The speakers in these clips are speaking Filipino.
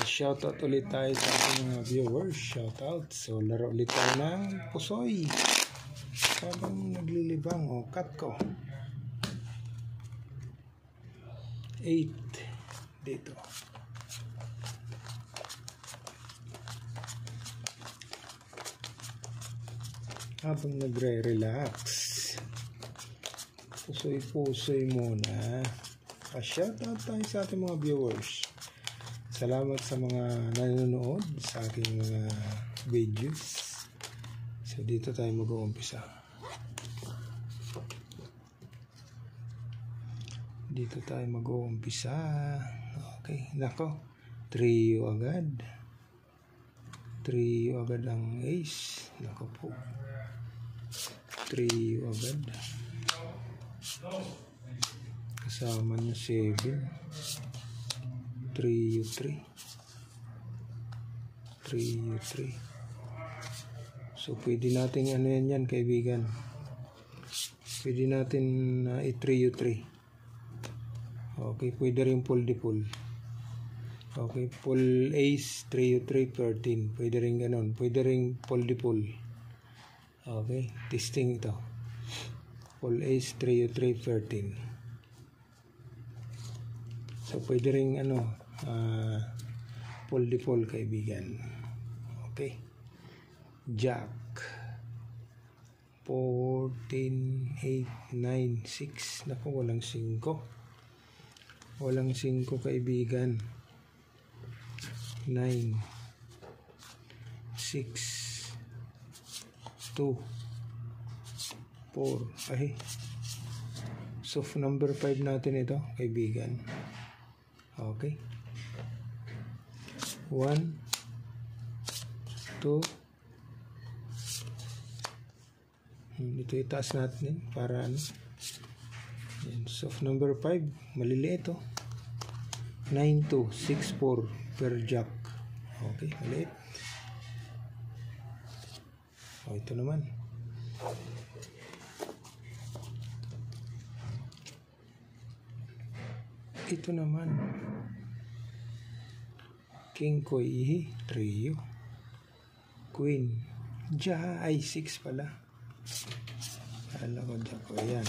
Shoutout ulit tayo sa ating mga viewers. Shoutout. So, laro ulit tayo ng pusoy. Habang naglilibang o cut ko. 8 dito. Habang nagre-relax. Pusoy-pusoy muna. Pa-shoutout tayo sa ating mga viewers. Salamat sa mga nanonood sa aking mga videos. So dito tayo mag-uumpisa. Dito tayo mag-uumpisa. Okay, nako. Trio agad. Trio agad ang ace. Nako po. Trio agad. Kasama niya 7. 3 3. So pwede natin ano yan kaibigan. Pwede natin i-3 Okay, pwede rin pull di pull. Okay, pull ace 3 13. Pwede rin ganun. Pwede rin pull di pull. Okay, testing ito. Pull ace 3 13. So pwede rin pull di pull kaibigan. Okay. Jack 14 8 9 6. Naku, walang 5. Walang 5 kaibigan. 9 6 2 4. Ay, so number 5 natin ito kaibigan. Okay. 1 2. Ito itaas natin para ano. Yan. Soft number 5. Maliliit ito. 9 2 6 4 per jack. Okay. Maliit. O, ito naman. Ito naman. King ko ihi. Trio. Queen. Ja ay 6 pala. Alam ko dyan ko. Ayan.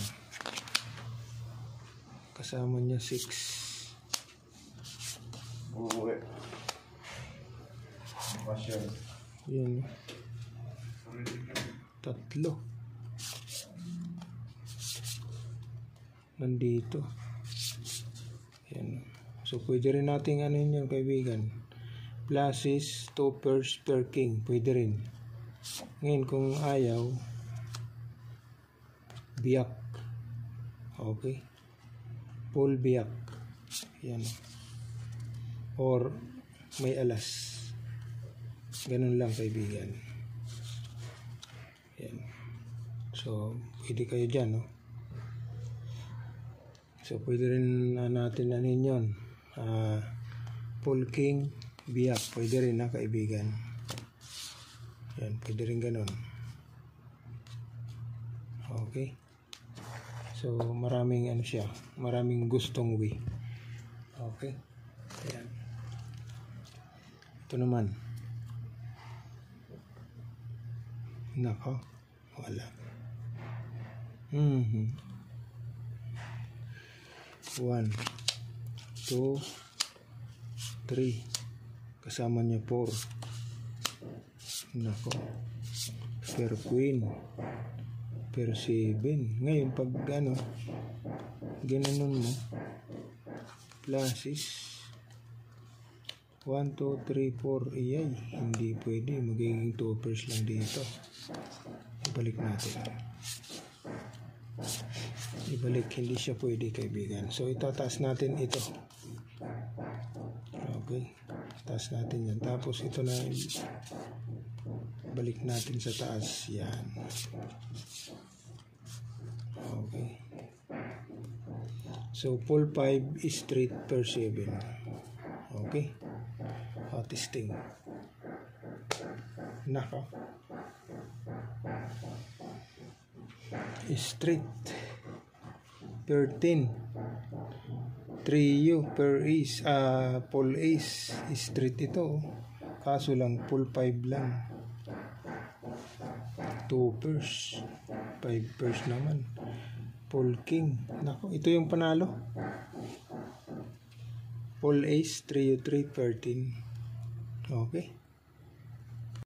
Kasama niya 6. Uuwi. Masya. Yan. 3. Nandito. Yan. So, pwede rin natin ano yun kaibigan. Pluses, 2 pairs per king. Pwede rin. Ngayon, kung ayaw, biyak. Okay. Full biyak. Yan. Or, may alas. Ganun lang kaibigan. Yan. So, pwede kayo dyan, no? So, pwede rin natin anin yun. Full king, biyak. Pwede rin na kaibigan. Yan, pwede rin ganun. Okay. So, maraming ano siya. Maraming gustong way. Okay. Yan. Ito naman. Nako. Wala. 1 2 3. Kasama niya 4. Nako. Per queen. Per 7. Ngayon pag ano, ginanon mo, pluses 1 2 3 4. Iyay, hindi pwede. Magiging 2 pairs lang dito. Ibalik natin. Ibalik, hindi siya pwede kaibigan. So itataas natin ito. Okay, taas natin yan. Tapos ito na balik natin sa taas. Yan. Okay. So full 5 is straight per 7. Okay. Testing. Nako. Straight 13. trio per ace, full ace, street ito. Kaso lang, full 5 lang. 2 pairs. 5 pairs naman. Full king. Nako, ito yung panalo. Full ace, trio 3, 13. Okay.